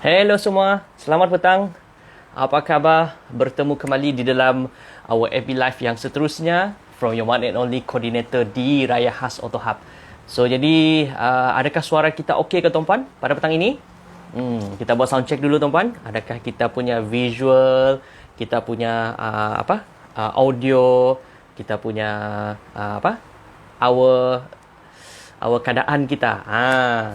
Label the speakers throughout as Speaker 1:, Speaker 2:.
Speaker 1: Hello semua, selamat petang. Apa khabar? Bertemu kembali di dalam our FB Live yang seterusnya from your one and only coordinator di Raya Khas Auto Hub. So jadi adakah suara kita okey ke tuan-puan pada petang ini? Kita buat sound check dulu tuan-puan. Adakah kita punya visual, kita punya audio, kita punya our keadaan kita.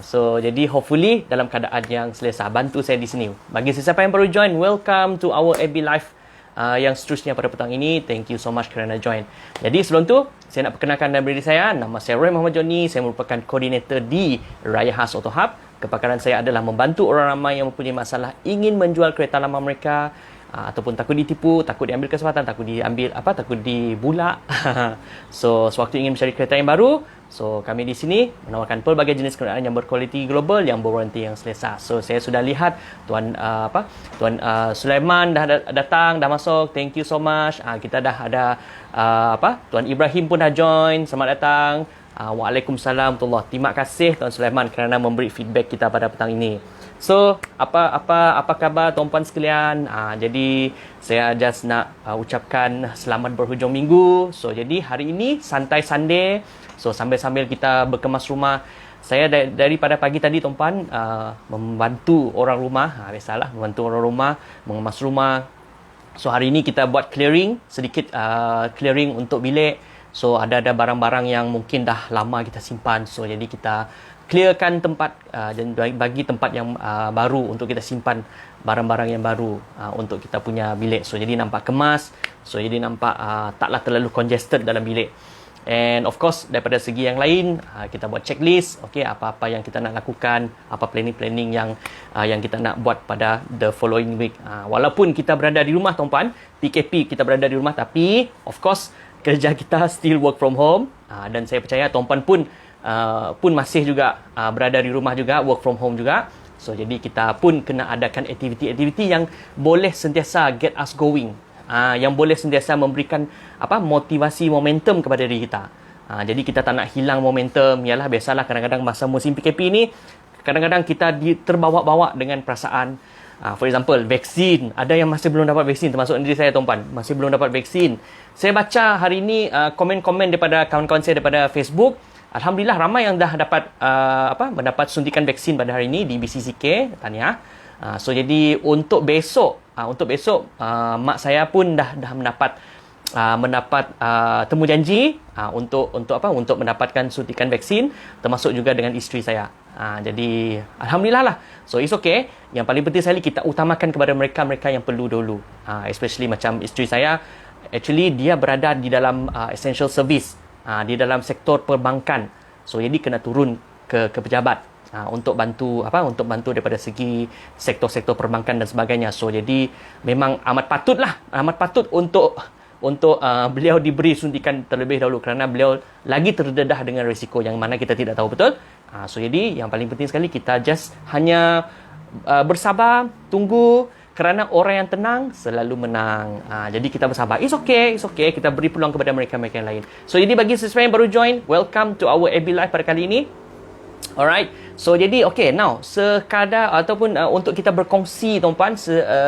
Speaker 1: So jadi hopefully dalam keadaan yang selesa. Bantu saya di sini. Bagi sesiapa yang baru join, welcome to our AB Live yang seterusnya pada petang ini. Thank you so much kerana join. Jadi sebelum tu, saya nak perkenalkan diri saya. Nama saya Roy Muhammad Joni. Saya merupakan koordinator di Raya Khas Auto Hub. Kepakaran saya adalah membantu orang ramai yang mempunyai masalah ingin menjual kereta lama mereka, ataupun takut ditipu, takut diambil kesempatan, takut dibulak. So, sewaktu ingin mencari kereta yang baru, so kami di sini menawarkan pelbagai jenis kenderaan yang berkualiti global yang berwaranti yang selesa. So, saya sudah lihat Tuan Sulaiman dah datang, dah masuk. Thank you so much. Kita dah ada Tuan Ibrahim pun dah join. Selamat datang. Waalaikumsalam warahmatullahi. Terima kasih Tuan Sulaiman kerana memberi feedback kita pada petang ini. So, apa khabar tuan-puan sekalian? Jadi saya just nak ucapkan selamat berhujung minggu. So, jadi hari ini santai Sunday. So, sambil-sambil kita berkemas rumah. Saya daripada pagi tadi tuan-puan membantu orang rumah. Biasalah, membantu orang rumah, mengemas rumah. So, hari ini kita buat clearing, sedikit clearing untuk bilik. So, ada barang-barang yang mungkin dah lama kita simpan. So, jadi kita clearkan tempat dan bagi tempat yang baru untuk kita simpan barang-barang yang baru untuk kita punya bilik. So, jadi nampak kemas. So, jadi nampak taklah terlalu congested dalam bilik. And of course, daripada segi yang lain, kita buat checklist. Okay, apa-apa yang kita nak lakukan, apa planning-planning yang kita nak buat pada the following week. Walaupun kita berada di rumah, tuan-puan, PKP kita berada di rumah, tapi of course, kerja kita still work from home. Dan saya percaya tuan-puan pun masih juga berada di rumah juga, work from home juga. So, jadi kita pun kena adakan aktiviti-aktiviti yang boleh sentiasa get us going. Yang boleh sentiasa memberikan motivasi, momentum kepada diri kita. Jadi kita tak nak hilang momentum. Yalah, biasalah kadang-kadang masa musim PKP ni, kadang-kadang kita terbawa-bawa dengan perasaan. For example, vaksin. Ada yang masih belum dapat vaksin, termasuk diri saya, tuan-puan. Masih belum dapat vaksin. Saya baca hari ini komen-komen daripada kawan-kawan saya daripada Facebook. Alhamdulillah ramai yang dah dapat mendapat suntikan vaksin pada hari ini di BCCK. Tahniah. So jadi untuk besok mak saya pun dah mendapat temu janji untuk mendapatkan suntikan vaksin, termasuk juga dengan isteri saya. Jadi alhamdulillah lah. So it's okay. Yang paling penting sekali kita utamakan kepada mereka yang perlu dulu. Especially macam isteri saya, actually dia berada di dalam essential service, di dalam sektor perbankan. So jadi kena turun ke pejabat untuk bantu daripada segi sektor-sektor perbankan dan sebagainya. So jadi memang amat patut untuk beliau diberi suntikan terlebih dahulu kerana beliau lagi terdedah dengan risiko yang mana kita tidak tahu betul. So jadi yang paling penting sekali kita just hanya bersabar, tunggu, kerana orang yang tenang selalu menang. Jadi kita bersabar. It's okay. Kita beri peluang kepada mereka yang lain. So jadi bagi sesiapa yang baru join, welcome to our AB Live pada kali ini. Alright. So jadi now sekadar ataupun untuk kita berkongsi tuan-puan,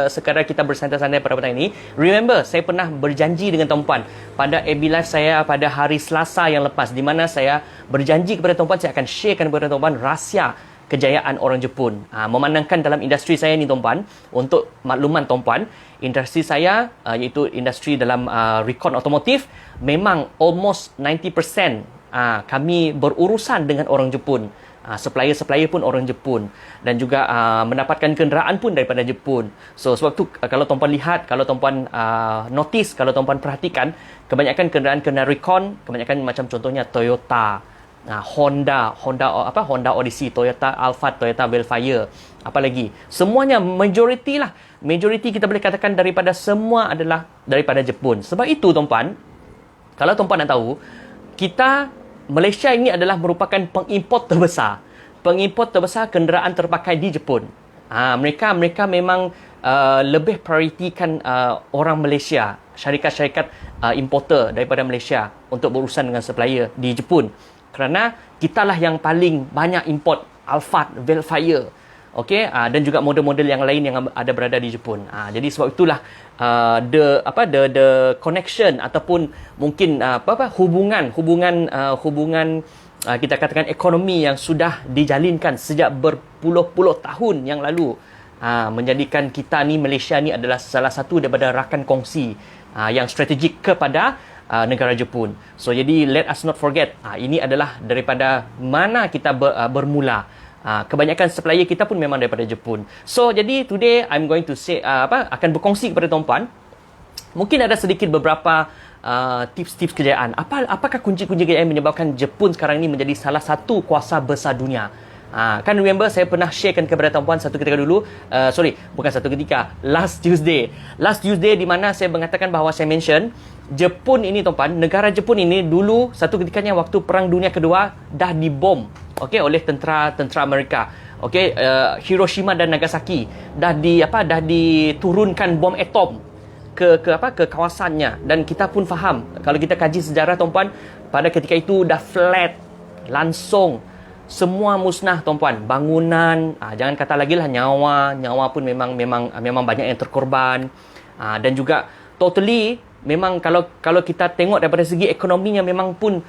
Speaker 1: sekadar kita bersantai-santai pada petang ini. Remember, saya pernah berjanji dengan tuan-puan pada AB Live saya pada hari Selasa yang lepas, di mana saya berjanji kepada tuan-puan saya akan sharekan kepada tuan-puan rahsia kejayaan orang Jepun. Memandangkan dalam industri saya ni tuan-puan, untuk makluman tuan-puan, industri saya iaitu industri dalam recon otomotif, memang almost 90% kami berurusan dengan orang Jepun. Supplier pun orang Jepun, dan juga mendapatkan kenderaan pun daripada Jepun. So sebab tu kalau tuan-puan lihat, kalau tuan-puan notice, kalau tuan-puan perhatikan, kebanyakan kenderaan recon, kebanyakan macam contohnya Toyota, Honda Odyssey, Toyota Alphard, Toyota Velfire, apa lagi, semuanya majoriti kita boleh katakan daripada semua adalah daripada Jepun. Sebab itu tuan-puan, kalau tuan-puan nak tahu, kita Malaysia ini adalah merupakan pengimport terbesar kenderaan terpakai di Jepun. Mereka memang lebih prioritikan orang Malaysia, syarikat-syarikat importer daripada Malaysia untuk berurusan dengan supplier di Jepun. Kerana kitalah yang paling banyak import Alphard, Velfire, Okey, dan juga model-model yang lain yang ada berada di Jepun. Jadi sebab itulah the connection ataupun mungkin hubungan kita katakan ekonomi yang sudah dijalinkan sejak berpuluh-puluh tahun yang lalu, menjadikan kita ni, Malaysia ni adalah salah satu daripada rakan kongsi yang strategik kepada negara Jepun. So jadi let us not forget, ini adalah daripada mana kita bermula. Kebanyakan supplier kita pun memang daripada Jepun. So jadi today I'm going to say akan berkongsi kepada tuan-puan. Mungkin ada sedikit beberapa tips-tips kejayaan. Apakah kunci-kunci kejayaan menyebabkan Jepun sekarang ini menjadi salah satu kuasa besar dunia? Kan remember saya pernah sharekan kepada tuan-puan satu ketika dulu, last Tuesday di mana saya mengatakan bahawa saya mention Jepun ini tuan-puan, negara Jepun ini dulu satu ketikanya waktu Perang Dunia Kedua dah dibom oleh tentera Amerika. Hiroshima dan Nagasaki dah diturunkan bom atom ke kawasannya, dan kita pun faham kalau kita kaji sejarah tuan-puan, pada ketika itu dah flat langsung semua musnah tuan-puan, bangunan, jangan kata lagi lah nyawa pun memang banyak yang terkorban, dan juga totally memang kalau kita tengok daripada segi ekonominya memang pun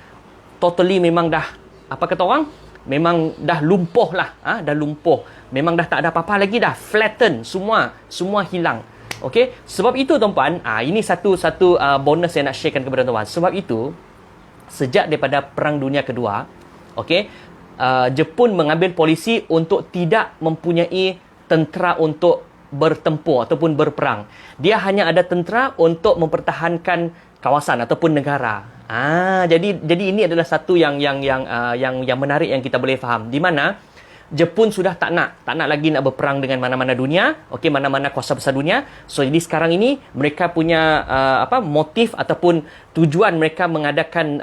Speaker 1: totally memang dah kata orang, memang dah lumpuh lah, dah lumpuh, memang dah tak ada apa-apa lagi, dah flatten, semua hilang. Okey, sebab itu tuan-puan, ini satu bonus saya nak sharekan kepada tuan-puan. Sebab itu sejak daripada Perang Dunia Kedua, Jepun mengambil polisi untuk tidak mempunyai tentera untuk bertempur ataupun berperang. Dia hanya ada tentera untuk mempertahankan kawasan ataupun negara. Jadi ini adalah satu yang menarik yang kita boleh faham, di mana Jepun sudah tak nak lagi nak berperang dengan mana-mana dunia, mana-mana kuasa besar dunia. So jadi sekarang ini mereka punya motif ataupun tujuan mereka mengadakan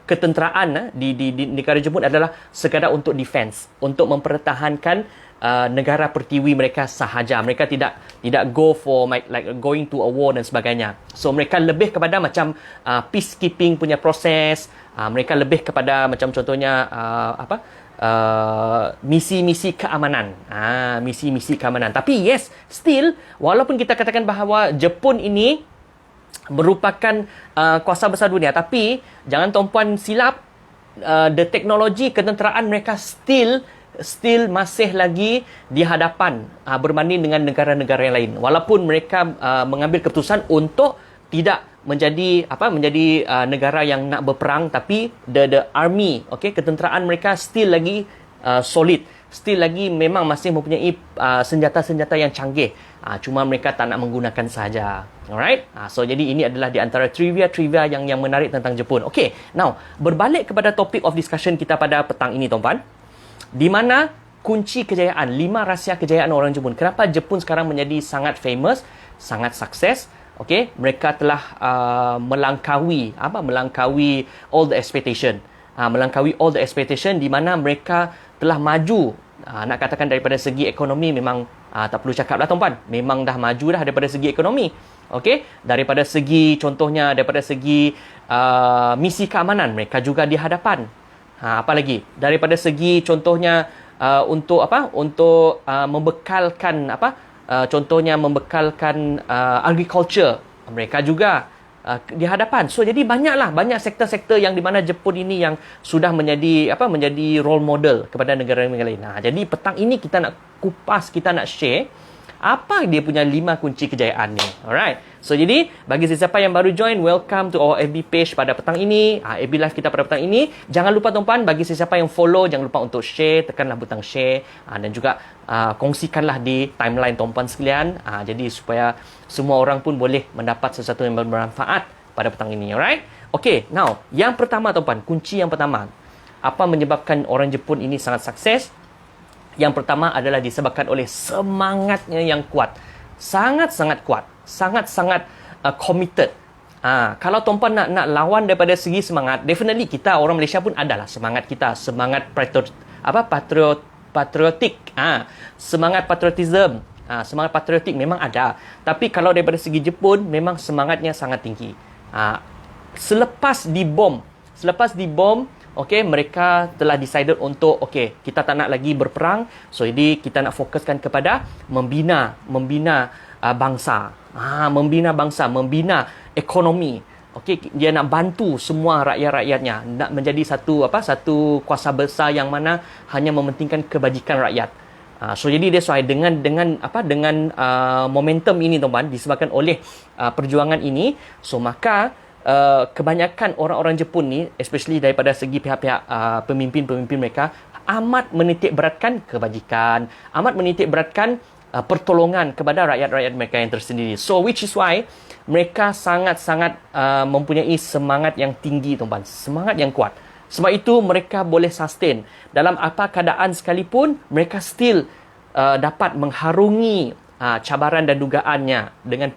Speaker 1: ketenteraan di negara Jepun adalah sekadar untuk defense, untuk mempertahankan negara pertiwi mereka sahaja. Mereka tidak go for like going to a war dan sebagainya. So mereka lebih kepada macam peacekeeping punya proses. Mereka lebih kepada macam contohnya misi-misi keamanan. Misi-misi keamanan. Tapi yes, still walaupun kita katakan bahawa Jepun ini merupakan kuasa besar dunia, tapi jangan tuan-puan silap, the teknologi ketenteraan mereka still masih lagi di hadapan berbanding dengan negara-negara yang lain. Walaupun mereka mengambil keputusan untuk tidak menjadi negara yang nak berperang, tapi the army, ketenteraan mereka still lagi solid, still lagi memang masih mempunyai senjata-senjata yang canggih. Cuma mereka tak nak menggunakan sahaja. Alright? So jadi ini adalah di antara trivia yang menarik tentang Jepun. Okay, now berbalik kepada topik of discussion kita pada petang ini tuan-tuan, di mana kunci kejayaan, 5 rahsia kejayaan orang Jepun. Kenapa Jepun sekarang menjadi sangat famous, sangat sukses? Mereka telah melangkaui all the expectation. Melangkaui all the expectation, di mana mereka telah maju. Nak katakan daripada segi ekonomi memang tak perlu cakap lah tuan-puan. Memang dah maju dah daripada segi ekonomi. Daripada segi contohnya, daripada segi misi keamanan, mereka juga di hadapan. Apa lagi? Daripada segi contohnya untuk membekalkan contohnya membekalkan agriculture, mereka juga di hadapan. So jadi banyak sektor-sektor yang di mana Jepun ini yang sudah menjadi role model kepada negara-negara lain. Jadi petang ini kita nak kupas, kita nak share apa dia punya 5 kunci kejayaan ni. Alright. So jadi bagi sesiapa yang baru join, welcome to our FB page pada petang ini, FB live kita pada petang ini. Jangan lupa tuan-puan, bagi sesiapa yang follow, jangan lupa untuk share, tekanlah butang share, dan juga kongsikanlah di timeline tuan-puan sekalian, jadi supaya semua orang pun boleh mendapat sesuatu yang bermanfaat pada petang ini. Alright. Okay, now yang pertama tuan-puan, kunci yang pertama, apa menyebabkan orang Jepun ini sangat sukses? Yang pertama adalah disebabkan oleh semangatnya yang kuat. Sangat-sangat kuat. Sangat-sangat committed. Kalau tuan-puan nak lawan daripada segi semangat, definitely kita orang Malaysia pun adalah semangat kita. Semangat patriotik. Semangat patriotism. Semangat patriotik memang ada. Tapi kalau daripada segi Jepun, memang semangatnya sangat tinggi. Selepas dibom okey, mereka telah decided untuk okey, kita tak nak lagi berperang. So jadi kita nak fokuskan kepada membina bangsa. Membina ekonomi. Okey, dia nak bantu semua rakyat-rakyatnya, nak menjadi satu kuasa besar yang mana hanya mementingkan kebajikan rakyat. So jadi that's why dengan momentum ini tuan-tuan, disebabkan oleh perjuangan ini, so maka kebanyakan orang-orang Jepun ni, especially daripada segi pihak-pihak pemimpin-pemimpin mereka, amat menitik beratkan kebajikan, amat menitik beratkan pertolongan kepada rakyat-rakyat mereka yang tersendiri. So which is why mereka sangat-sangat mempunyai semangat yang tinggi tuan-tuan, semangat yang kuat. Sebab itu mereka boleh sustain dalam apa keadaan sekalipun, mereka still dapat mengharungi cabaran dan dugaannya dengan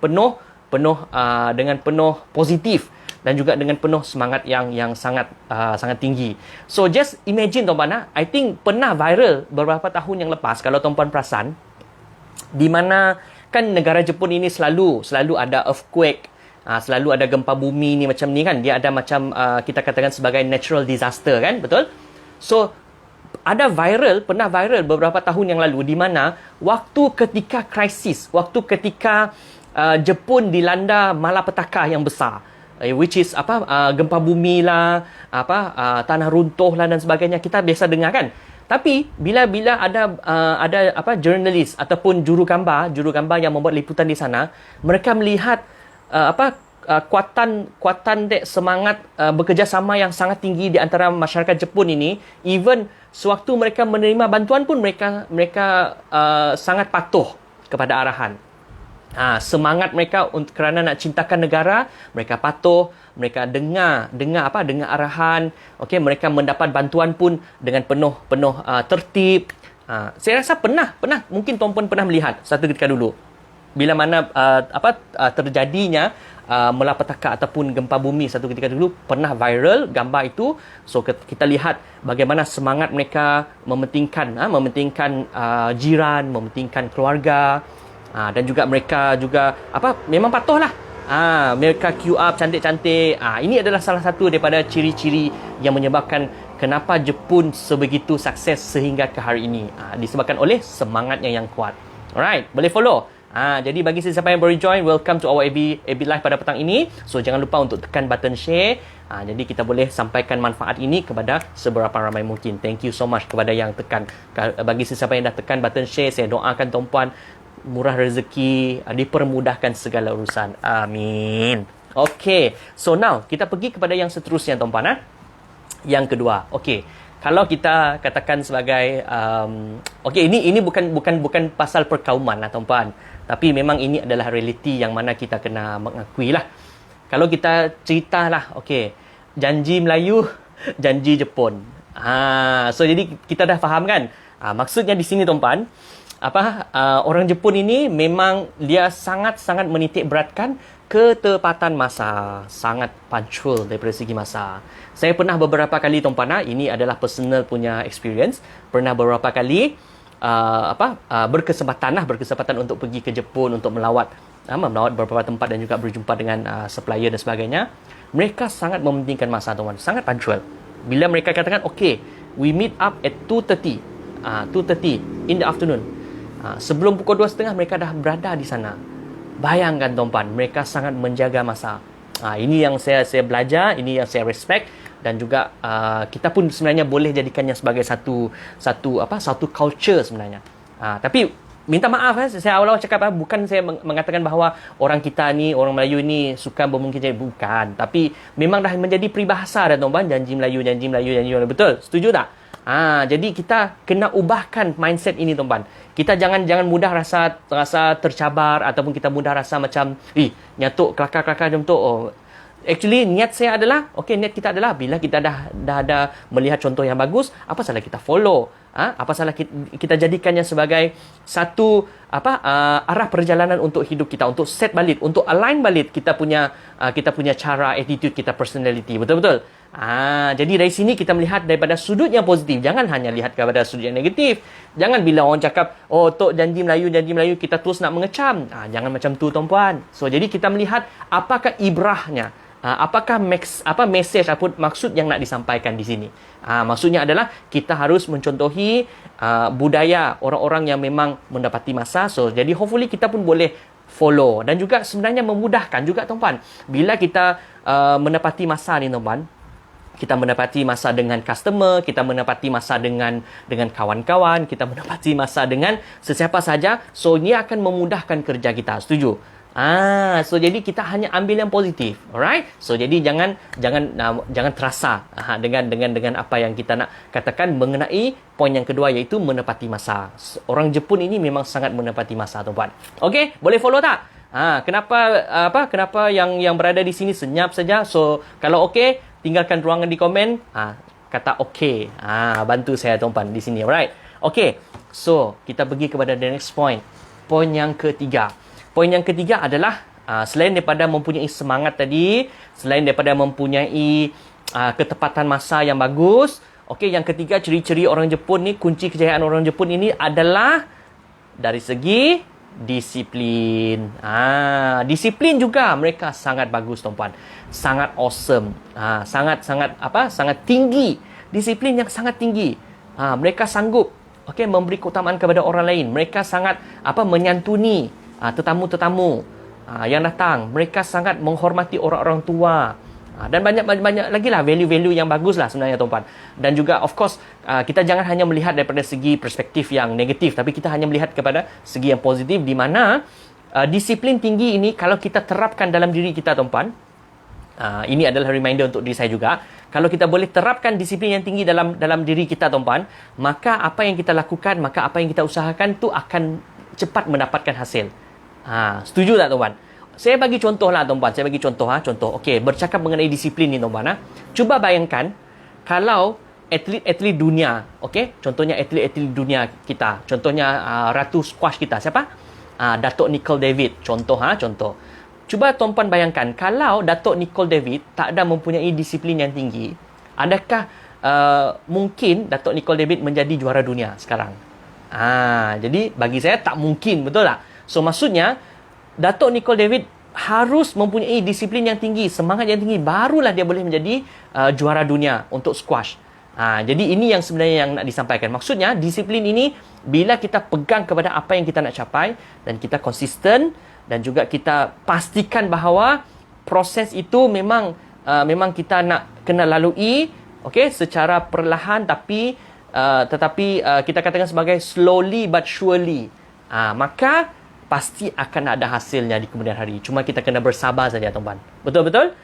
Speaker 1: penuh positif dan juga dengan penuh semangat yang sangat tinggi. So just imagine tuan-tuan, I think pernah viral beberapa tahun yang lepas, kalau tuan-tuan perasan, di mana kan negara Jepun ini selalu ada earthquake, selalu ada gempa bumi ni macam ni kan. Dia ada macam kita katakan sebagai natural disaster kan, betul? So pernah viral beberapa tahun yang lalu di mana waktu ketika krisis, waktu ketika Jepun dilanda malapetaka yang besar, which is gempa bumi lah, tanah runtuh lah dan sebagainya, kita biasa dengar kan. Tapi bila ada jurnalis ataupun jurugambar yang membuat liputan di sana, mereka melihat kuatan semangat bekerjasama yang sangat tinggi di antara masyarakat Jepun ini. Even sewaktu mereka menerima bantuan pun mereka sangat patuh kepada arahan. Semangat mereka kerana nak cintakan negara, mereka patuh, mereka dengar arahan. Okey, mereka mendapat bantuan pun dengan penuh tertib. Saya rasa pernah mungkin tuan-puan pernah melihat satu ketika dulu bila mana terjadinya malapetaka ataupun gempa bumi satu ketika dulu, pernah viral gambar itu. So kita lihat bagaimana semangat mereka mementingkan jiran, mementingkan keluarga. Dan juga mereka memang patuh lah. Mereka queue up cantik-cantik. Ini adalah salah satu daripada ciri-ciri yang menyebabkan kenapa Jepun sebegitu sukses sehingga ke hari ini. Disebabkan oleh semangatnya yang kuat. Alright, boleh follow. Jadi bagi sesiapa yang baru join, welcome to our AB Live pada petang ini. So jangan lupa untuk tekan button share. Jadi kita boleh sampaikan manfaat ini kepada seberapa ramai mungkin. Thank you so much kepada yang tekan. Bagi sesiapa yang dah tekan button share, saya doakan tuan-puan murah rezeki, dipermudahkan segala urusan. Amin. Okay, so now kita pergi kepada yang seterusnya tuan-puan. Yang kedua, okay, kalau kita katakan sebagai okay, ini bukan pasal perkauman lah tuan-puan, tapi memang ini adalah realiti yang mana kita kena mengakui lah. Kalau kita ceritalah, okay, janji Melayu, janji Jepun. So jadi kita dah faham kan? Maksudnya di sini tuan-puan, orang Jepun ini memang dia sangat-sangat menitik beratkan ketepatan masa, sangat punctual daripada segi masa. Saya pernah beberapa kali tuan-puan, ini adalah personal punya experience, pernah beberapa kali berkesempatan untuk pergi ke Jepun untuk melawat beberapa tempat dan juga berjumpa dengan supplier dan sebagainya. Mereka sangat mementingkan masa tuan-puan, sangat punctual. Bila mereka katakan okay, we meet up at 2:30 in the afternoon, sebelum pukul 2:30 mereka dah berada di sana. Bayangkan tuan-puan, mereka sangat menjaga masa. Ini yang saya belajar, ini yang saya respect, dan juga kita pun sebenarnya boleh jadikannya sebagai satu culture sebenarnya. Tapi minta maaf, saya awal-awal cakap bukan saya mengatakan bahawa orang kita ni, orang Melayu ni suka bermungkin, bukan. Tapi memang dah menjadi peribahasa dah tuan-puan, janji Melayu. Betul? Setuju tak? Jadi kita kena ubahkan mindset ini tuan-tuan. Kita jangan mudah rasa tercabar ataupun kita mudah rasa macam nyatuk kelakar macam tu. Actually niat saya adalah niat kita adalah bila kita dah ada melihat contoh yang bagus, apa salah kita follow? Apa salah kita jadikannya sebagai satu arah perjalanan untuk hidup kita, untuk set balik, untuk align balik kita punya cara, attitude kita, personality. Betul-betul. Jadi dari sini kita melihat daripada sudut yang positif. Jangan hanya lihat kepada sudut yang negatif. Jangan bila orang cakap, Tok janji Melayu, kita terus nak mengecam. Jangan macam tu tuan-puan. So jadi kita melihat apakah ibrahnya, apakah message ataupun maksud yang nak disampaikan di sini. Maksudnya adalah kita harus mencontohi budaya orang-orang yang memang mendapati masa. So jadi hopefully kita pun boleh follow, dan juga sebenarnya memudahkan juga tuan-puan. Bila kita mendapati masa ni tuan-puan, kita mendapati masa dengan customer, kita mendapati masa dengan kawan-kawan, kita mendapati masa dengan sesiapa saja. So ini akan memudahkan kerja kita. Setuju? So jadi kita hanya ambil yang positif, alright? So jadi jangan terasa dengan apa yang kita nak katakan mengenai poin yang kedua, iaitu menepati masa. Orang Jepun ini memang sangat menepati masa, tuan-puan. Okey, boleh follow tak? Kenapa yang berada di sini senyap saja? So kalau okey, tinggalkan ruangan di komen. Kata okey. Bantu saya, tuan-puan, di sini, alright? Okey. So kita pergi kepada the next point. Poin yang ketiga. Poin yang ketiga adalah selain daripada mempunyai semangat tadi, selain daripada mempunyai ketepatan masa yang bagus, okey, yang ketiga ciri-ciri orang Jepun ni, kunci kejayaan orang Jepun ini adalah dari segi disiplin. Disiplin juga mereka sangat bagus, tuan-puan. Sangat awesome. Sangat tinggi. Disiplin yang sangat tinggi. Mereka sanggup memberi keutamaan kepada orang lain. Mereka sangat menyantuni tetamu-tetamu yang datang. Mereka sangat menghormati orang-orang tua. Dan banyak lagi lah value-value yang bagus lah sebenarnya, tuan-puan. Dan juga of course kita jangan hanya melihat daripada segi perspektif yang negatif, tapi kita hanya melihat kepada segi yang positif, di mana disiplin tinggi ini kalau kita terapkan dalam diri kita, tuan-puan, ini adalah reminder untuk diri saya juga. Kalau kita boleh terapkan disiplin yang tinggi dalam diri kita, tuan-puan, maka apa yang kita lakukan, maka apa yang kita usahakan tu akan cepat mendapatkan hasil. Setuju tak, tuan-puan? Saya bagi contoh lah, tuan-puan. Saya bagi contoh. Okey, bercakap mengenai disiplin ni, tuan-puan. Cuba bayangkan kalau atlet-atlet dunia, okey? Contohnya atlet-atlet dunia kita. Contohnya ratu squash kita. Siapa? Datuk Nicole David. Contoh. Cuba tuan-puan bayangkan kalau Datuk Nicole David tak ada mempunyai disiplin yang tinggi, adakah mungkin Datuk Nicole David menjadi juara dunia sekarang? Jadi bagi saya tak mungkin, betul tak? So maksudnya Datuk Nicole David harus mempunyai disiplin yang tinggi, semangat yang tinggi, barulah dia boleh menjadi juara dunia untuk squash. Jadi ini yang sebenarnya yang nak disampaikan. Maksudnya disiplin ini bila kita pegang kepada apa yang kita nak capai dan kita konsisten, dan juga kita pastikan bahawa proses itu memang kita nak kena lalui, okey, secara perlahan, tetapi kita katakan sebagai slowly but surely. Maka pasti akan ada hasilnya di kemudian hari. Cuma kita kena bersabar saja, tuan-tuan. Betul-betul?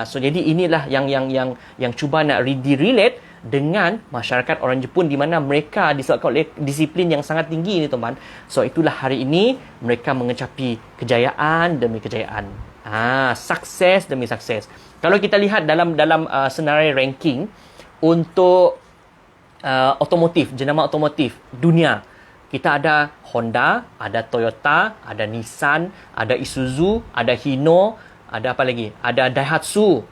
Speaker 1: So jadi inilah yang cuba nak relate dengan masyarakat orang Jepun, di mana mereka disebabkan oleh disiplin yang sangat tinggi ini, tuan-tuan. So itulah hari ini mereka mengecapi kejayaan demi kejayaan. Sukses demi sukses. Kalau kita lihat dalam senarai ranking untuk otomotif, jenama otomotif dunia, kita ada Honda, ada Toyota, ada Nissan, ada Isuzu, ada Hino, ada apa lagi? Ada Daihatsu.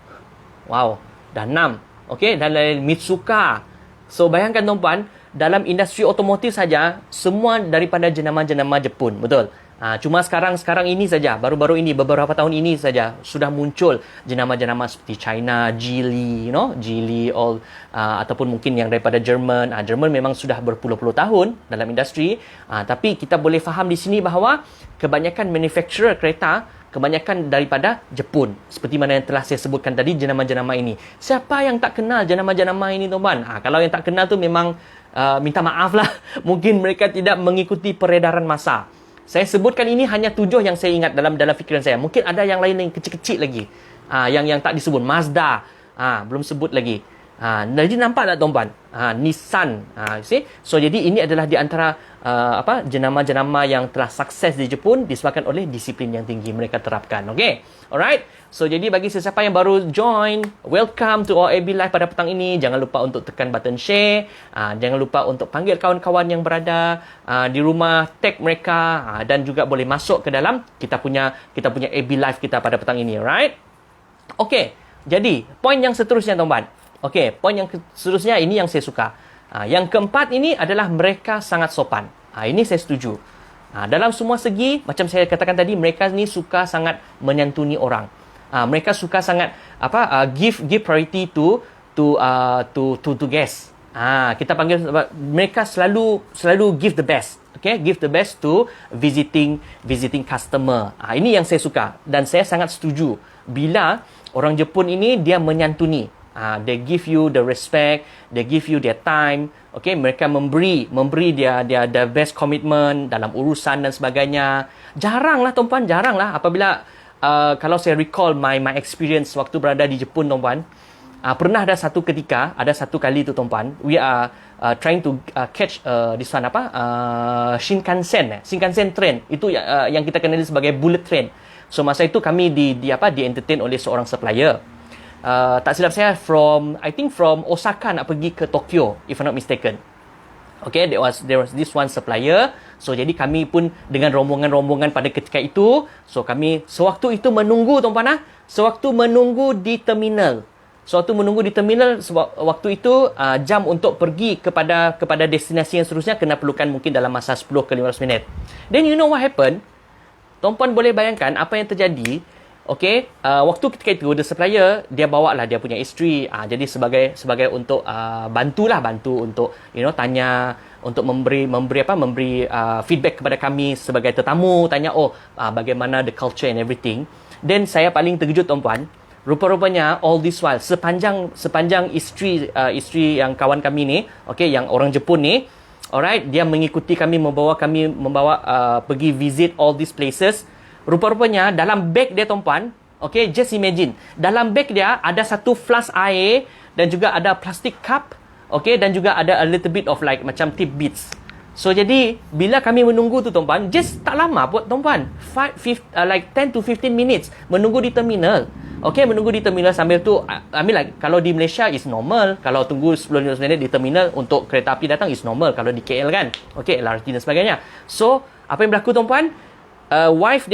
Speaker 1: Wow, dah 6. Okey, dan Mitsuka. So bayangkan, tuan-puan, dalam industri otomotif saja semua daripada jenama-jenama Jepun, betul? Cuma sekarang ini saja, baru-baru ini, beberapa tahun ini saja sudah muncul jenama-jenama seperti China, Geely, Geely, ataupun mungkin yang daripada Jerman. Jerman memang sudah berpuluh-puluh tahun dalam industri. Tapi kita boleh faham di sini bahawa kebanyakan manufacturer kereta, kebanyakan daripada Jepun. Seperti mana yang telah saya sebutkan tadi, jenama-jenama ini. Siapa yang tak kenal jenama-jenama ini, tuan-tuan? Kalau yang tak kenal tu memang minta maaf lah. Mungkin mereka tidak mengikuti peredaran masa. Saya sebutkan ini hanya 7 yang saya ingat dalam fikiran saya. Mungkin ada yang lain yang kecil-kecil lagi. Yang tak disebut. Mazda. Belum sebut lagi. Jadi nampak tak, tuan-tuan? Nissan. See? So jadi ini adalah di antara jenama-jenama yang telah sukses di Jepun disebabkan oleh disiplin yang tinggi mereka terapkan. Okay? Alright? So jadi bagi sesiapa yang baru join, welcome to OAB Live pada petang ini. Jangan lupa untuk tekan button share. Jangan lupa untuk panggil kawan-kawan yang berada di rumah, tag mereka, dan juga boleh masuk ke dalam kita punya AB Live kita pada petang ini. Alright? Okay. Jadi poin yang seterusnya, tuan-tuan. Okey, poin yang seterusnya ini yang saya suka. Yang keempat ini adalah mereka sangat sopan. Ini saya setuju. Dalam semua segi, macam saya katakan tadi, mereka ni suka sangat menyantuni orang. Mereka suka sangat give priority to guests. Kita panggil mereka selalu give the best. Okay, give the best to visiting customer. Ini yang saya suka dan saya sangat setuju bila orang Jepun ini dia menyantuni. They give you the respect, they give you their time. Okay, mereka memberi dia the best commitment dalam urusan dan sebagainya. Jaranglah tuan-puan, jaranglah apabila kalau saya recall my experience waktu berada di Jepun tuan-puan. Pernah ada satu kali tu tuan-puan, we are trying to catch this one Shinkansen train. Itu yang kita kenali sebagai bullet train. So masa itu kami di entertain oleh seorang supplier. Tak silap saya from Osaka nak pergi ke Tokyo, if I'm not mistaken. Okay, there was this one supplier. So jadi kami pun dengan rombongan-rombongan pada ketika itu, so kami sewaktu itu menunggu tuan-puan sewaktu menunggu di terminal. Waktu itu jam untuk pergi kepada destinasi yang seterusnya kena perlukan mungkin dalam masa 10 ke 15 minit. Then you know what happened? Tuan-puan boleh bayangkan apa yang terjadi. Okay, waktu ketika itu the supplier dia bawa lah dia punya isteri. Jadi sebagai untuk bantu untuk tanya, untuk memberi feedback kepada kami sebagai tetamu, tanya bagaimana the culture and everything. Then saya paling terkejut tuan-puan. Rupa-rupanya all this while sepanjang isteri yang kawan kami ni, okay, yang orang Jepun ni, alright, dia mengikuti kami, membawa pergi visit all these places. Rupa-rupanya dalam beg dia tuan-puan, okay, just imagine, dalam beg dia ada satu flask air dan juga ada plastic cup, okay, dan juga ada a little bit of like macam tidbits. So jadi bila kami menunggu tu tuan-puan, just tak lama buat tuan-puan, like 10 to 15 minutes menunggu di terminal. Okay, menunggu di terminal sambil tu, kalau di Malaysia is normal, kalau tunggu 10-15 minit di terminal untuk kereta api datang is normal kalau di KL kan. Okay, LRT dan sebagainya. So apa yang berlaku tuan-puan? Wife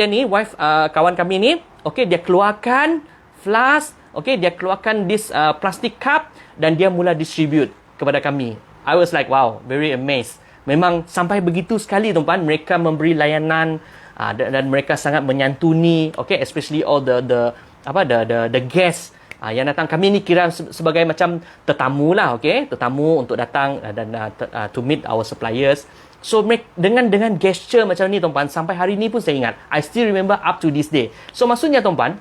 Speaker 1: kawan kami ni, okay, dia keluarkan flask, okay, dia keluarkan this plastic cup dan dia mula distribute kepada kami. I was like, wow, very amazed. Memang sampai begitu sekali tuan-puan, mereka memberi layanan dan mereka sangat menyantuni, okay, especially all the guests yang datang. Kami ni kira sebagai macam tetamu lah, okay, tetamu untuk datang dan to meet our suppliers. So dengan gesture macam ni tuan-puan, sampai hari ni pun saya ingat, I still remember up to this day. So maksudnya tuan-puan,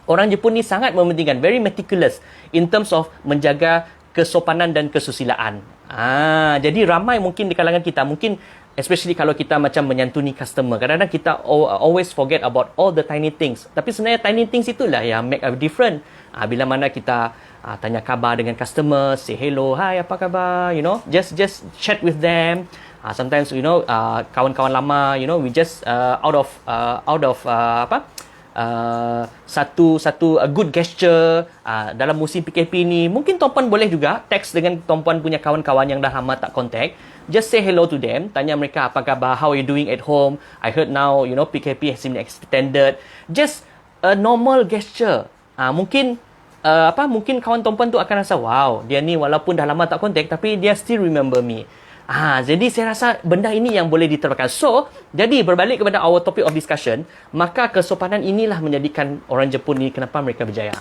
Speaker 1: orang Jepun ni sangat mementingkan, very meticulous in terms of menjaga kesopanan dan kesusilaan. Jadi ramai mungkin di kalangan kita, mungkin especially kalau kita macam menyantuni customer, kadang-kadang kita always forget about all the tiny things. Tapi sebenarnya tiny things itulah yang make a difference. Bila mana kita tanya khabar dengan customer, say hello, hi, apa khabar, just chat with them. Sometimes kawan-kawan lama, we just out of satu good gesture dalam musim PKP ni. Mungkin tuan-puan boleh juga text dengan tuan-puan punya kawan-kawan yang dah lama tak contact. Just say hello to them, tanya mereka apa khabar, how are you doing at home, I heard now PKP has been extended. Just a normal gesture. Mungkin kawan tuan-puan tu akan rasa, wow, dia ni walaupun dah lama tak contact tapi dia still remember me. Jadi saya rasa benda ini yang boleh diterapkan. So, jadi berbalik kepada our topic of discussion, maka kesopanan inilah menjadikan orang Jepun ni kenapa mereka berjaya.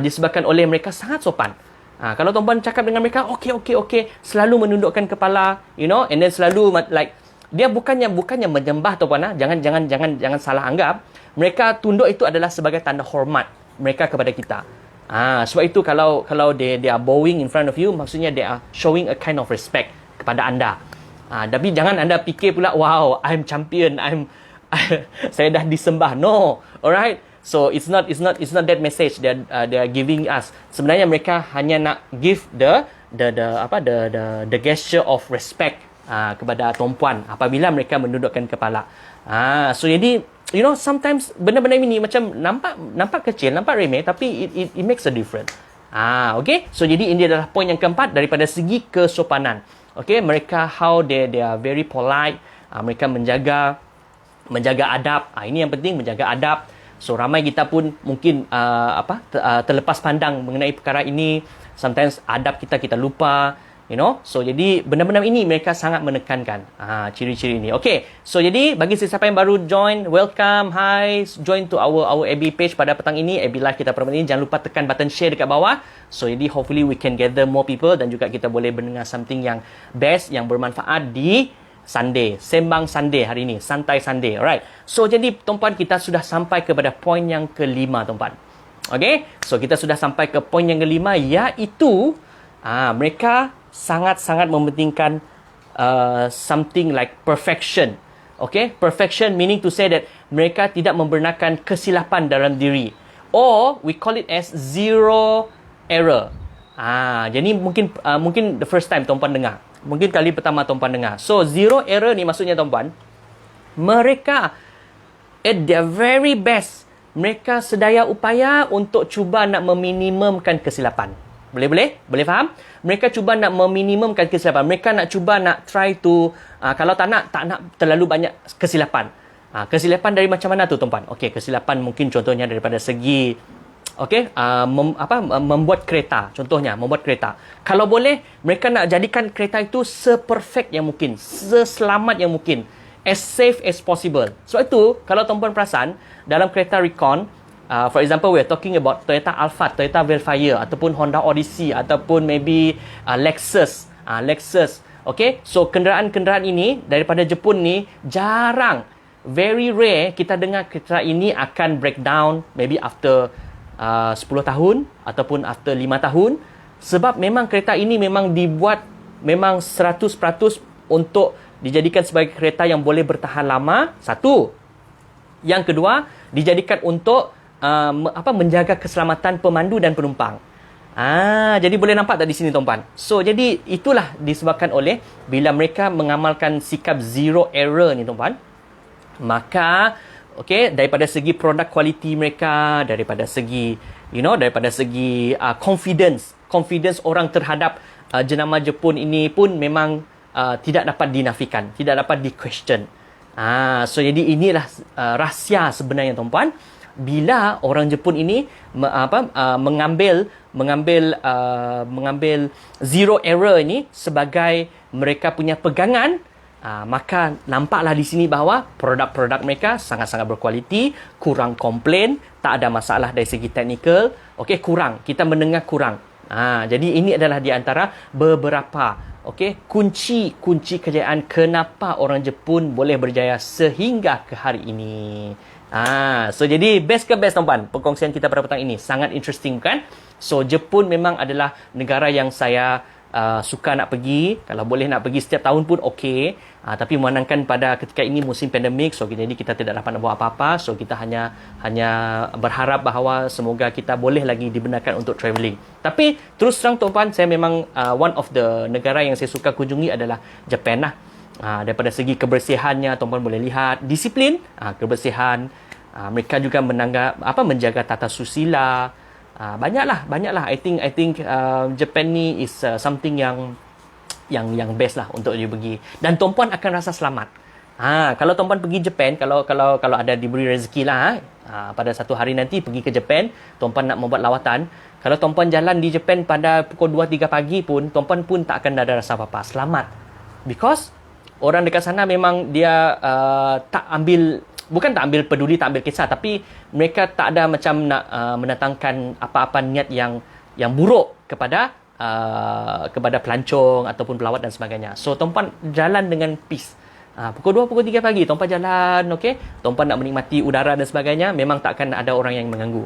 Speaker 1: Disebabkan oleh mereka sangat sopan. Kalau tuan-puan cakap dengan mereka, okay, selalu menundukkan kepala, and then selalu like dia bukannya menyembah tuan-puan, jangan salah anggap. Mereka tunduk itu adalah sebagai tanda hormat mereka kepada kita. Sebab itu kalau they are bowing in front of you, maksudnya they are showing a kind of respect kepada anda. Tapi jangan anda fikir pula, wow, I'm champion, saya dah disembah. No, alright. So it's not that message that they are giving us. Sebenarnya mereka hanya nak give the gesture of respect kepada tuan-puan apabila mereka menundukkan kepala. So jadi sometimes benda-benda ini macam nampak kecil, nampak remeh, tapi it makes a difference. Okay. So jadi ini adalah poin yang keempat daripada segi kesopanan. Okay, mereka how they are very polite. Mereka menjaga adab. Ini yang penting, menjaga adab. So ramai kita pun mungkin terlepas pandang mengenai perkara ini. Sometimes adab kita lupa. So jadi benda-benda ini mereka sangat menekankan ciri-ciri ini. Okay, so jadi bagi sesiapa yang baru join, welcome, hi, join to our AB page pada petang ini, AB Live kita pada ini. Jangan lupa tekan button share dekat bawah. So jadi hopefully we can gather more people dan juga kita boleh mendengar something yang best, yang bermanfaat di Sunday, Sembang Sunday hari ini, Santai Sunday. Alright, so jadi tuan-puan, kita sudah sampai kepada poin yang kelima tuan-puan. Okay, so kita sudah sampai ke poin yang kelima, iaitu mereka sangat-sangat mementingkan something like perfection. Okay, perfection meaning to say that mereka tidak membenarkan kesilapan dalam diri, or we call it as zero error. Jadi mungkin the first time tuan-puan dengar, mungkin kali pertama tuan-puan dengar. So zero error ni maksudnya tuan-puan, mereka at their very best, mereka sedaya upaya untuk cuba nak meminimumkan kesilapan. Boleh faham? Mereka cuba nak meminimumkan kesilapan. Mereka nak cuba nak try to, kalau tak nak terlalu banyak kesilapan. Kesilapan dari macam mana tu tuan-puan? Okey, kesilapan mungkin contohnya daripada segi membuat kereta. Contohnya membuat kereta. Kalau boleh, mereka nak jadikan kereta itu seperfect yang mungkin, seselamat yang mungkin, as safe as possible. Sebab itu, kalau tuan-puan perasan, dalam kereta Recon, for example, we are talking about Toyota Alphard, Toyota Velfire, ataupun Honda Odyssey, ataupun maybe Lexus. Okay, so kenderaan-kenderaan ini daripada Jepun ni jarang, very rare kita dengar kereta ini akan breakdown maybe after 10 tahun ataupun after 5 tahun. Sebab memang kereta ini memang dibuat memang 100% untuk dijadikan sebagai kereta yang boleh bertahan lama. Satu. Yang kedua, dijadikan untuk menjaga keselamatan pemandu dan penumpang. Jadi boleh nampak tak di sini tuan-puan? So jadi itulah disebabkan oleh bila mereka mengamalkan sikap zero error ni tuan-puan, maka daripada segi produk kualiti mereka, daripada segi confidence orang terhadap jenama Jepun ini pun memang tidak dapat dinafikan, tidak dapat di-question. So jadi inilah rahsia sebenarnya tuan-puan, bila orang Jepun ini mengambil zero error ini sebagai mereka punya pegangan, maka nampaklah di sini bahawa produk-produk mereka sangat-sangat berkualiti, kurang komplain, tak ada masalah dari segi teknikal. Kurang, kita mendengar kurang. Jadi ini adalah di antara beberapa kunci kejayaan kenapa orang Jepun boleh berjaya sehingga ke hari ini. So jadi best ke best tuan-puan, perkongsian kita pada petang ini sangat interesting kan? So Jepun memang adalah negara yang saya suka nak pergi. Kalau boleh nak pergi setiap tahun pun okey. Tapi memandangkan pada ketika ini musim pandemik, so jadi kita tidak dapat nak buat apa-apa. So kita hanya berharap bahawa semoga kita boleh lagi dibenarkan untuk travelling. Tapi terus terang tuan-puan, saya memang one of the negara yang saya suka kunjungi adalah Japan lah. Daripada segi kebersihannya, tuan-puan boleh lihat disiplin, kebersihan, mereka juga menjaga tata susila. Banyaklah. I think Japan ni is something yang best lah untuk you pergi, dan tuan-puan akan rasa selamat. Kalau tuan-puan pergi Japan, kalau ada diberi rezeki lah, pada satu hari nanti pergi ke Japan, tuan-puan nak membuat lawatan, kalau tuan-puan jalan di Japan pada pukul 2-3 pagi pun, tuan-puan pun tak akan ada rasa apa-apa, selamat. Because orang dekat sana memang dia bukan tak ambil peduli, tak ambil kisah, tapi mereka tak ada macam nak mendatangkan apa-apa niat yang buruk kepada pelancong ataupun pelawat dan sebagainya. So tuan-puan jalan dengan peace. Pukul 2, pukul 3 pagi tuan-puan jalan, tuan-puan nak menikmati udara dan sebagainya, memang tak akan ada orang yang mengganggu.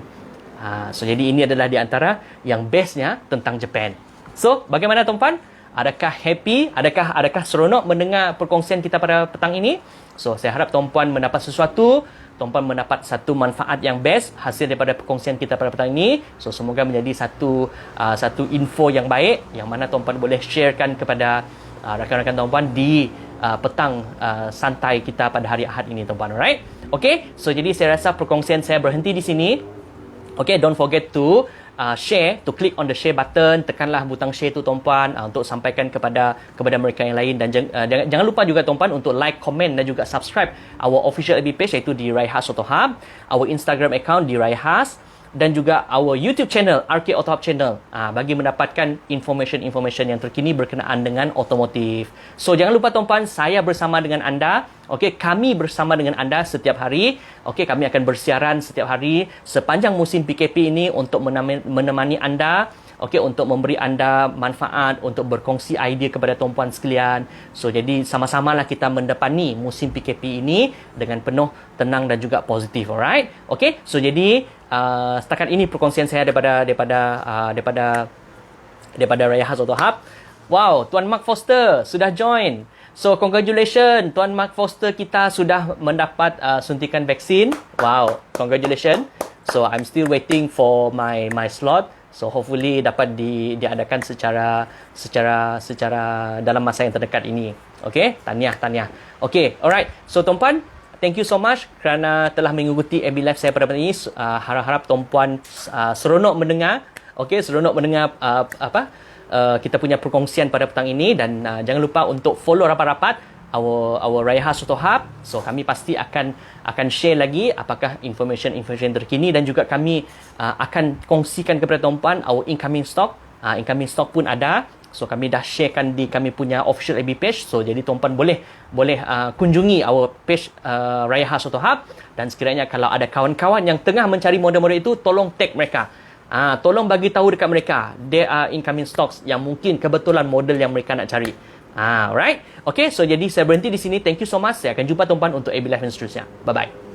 Speaker 1: So jadi ini adalah di antara yang bestnya tentang Japan. So bagaimana tuan-puan? Adakah happy? Adakah seronok mendengar perkongsian kita pada petang ini? So, saya harap tuan-puan mendapat sesuatu, tuan-puan mendapat satu manfaat yang best hasil daripada perkongsian kita pada petang ini. So, semoga menjadi satu info yang baik, yang mana tuan-puan boleh sharekan kepada rakan-rakan tuan-puan di petang santai kita pada hari Ahad ini, tuan-puan. Alright? Okay, so jadi saya rasa perkongsian saya berhenti di sini. Okay, don't forget to share, to click on the share button, tekanlah butang share tu tuan-puan untuk sampaikan kepada mereka yang lain, dan jangan lupa juga tuan-puan untuk like, comment dan juga subscribe our official FB page, iaitu di Raihas Auto Hub, our Instagram account di Raihas, dan juga our YouTube channel, Arcade Auto Hub channel, bagi mendapatkan information yang terkini berkenaan dengan otomotif. So jangan lupa tuan-puan, saya bersama dengan anda. Okey, kami bersama dengan anda setiap hari. Okey, kami akan bersiaran setiap hari sepanjang musim PKP ini untuk menemani anda. Okey, untuk memberi anda manfaat, untuk berkongsi idea kepada tuan-puan sekalian. So, jadi sama-samalah kita mendepani musim PKP ini dengan penuh tenang dan juga positif, alright? Okey, so jadi setakat ini perkongsian saya daripada Raya Khas Auto Hub. Wow, Tuan Mark Foster sudah join. So, congratulations, Tuan Mark Foster kita sudah mendapat suntikan vaksin. Wow, congratulations. So, I'm still waiting for my slot. So hopefully dapat diadakan secara dalam masa yang terdekat ini. Okey, tahniah. Okey, alright. So tuan-puan, thank you so much kerana telah mengikuti AB Live saya pada ini. Harap-harap tuan-puan seronok mendengar. Okey, seronok mendengar kita punya perkongsian pada petang ini, dan jangan lupa untuk follow rapat-rapat our Raya Khas Auto Hub. So kami pasti akan share lagi apakah information terkini, dan juga kami akan kongsikan kepada tuan-puan our incoming stock. Incoming stock pun ada. So kami dah sharekan di kami punya official AB page. So jadi tuan-puan boleh kunjungi our page Raya Khas Auto Hub, dan sekiranya kalau ada kawan-kawan yang tengah mencari model-model itu, tolong tag mereka. Tolong bagi tahu dekat mereka there are incoming stocks yang mungkin kebetulan model yang mereka nak cari. Alright. Okay, so jadi saya berhenti di sini. Thank you so much. Saya akan jumpa tuan-puan untuk AB Live yang seterusnya. Bye-bye.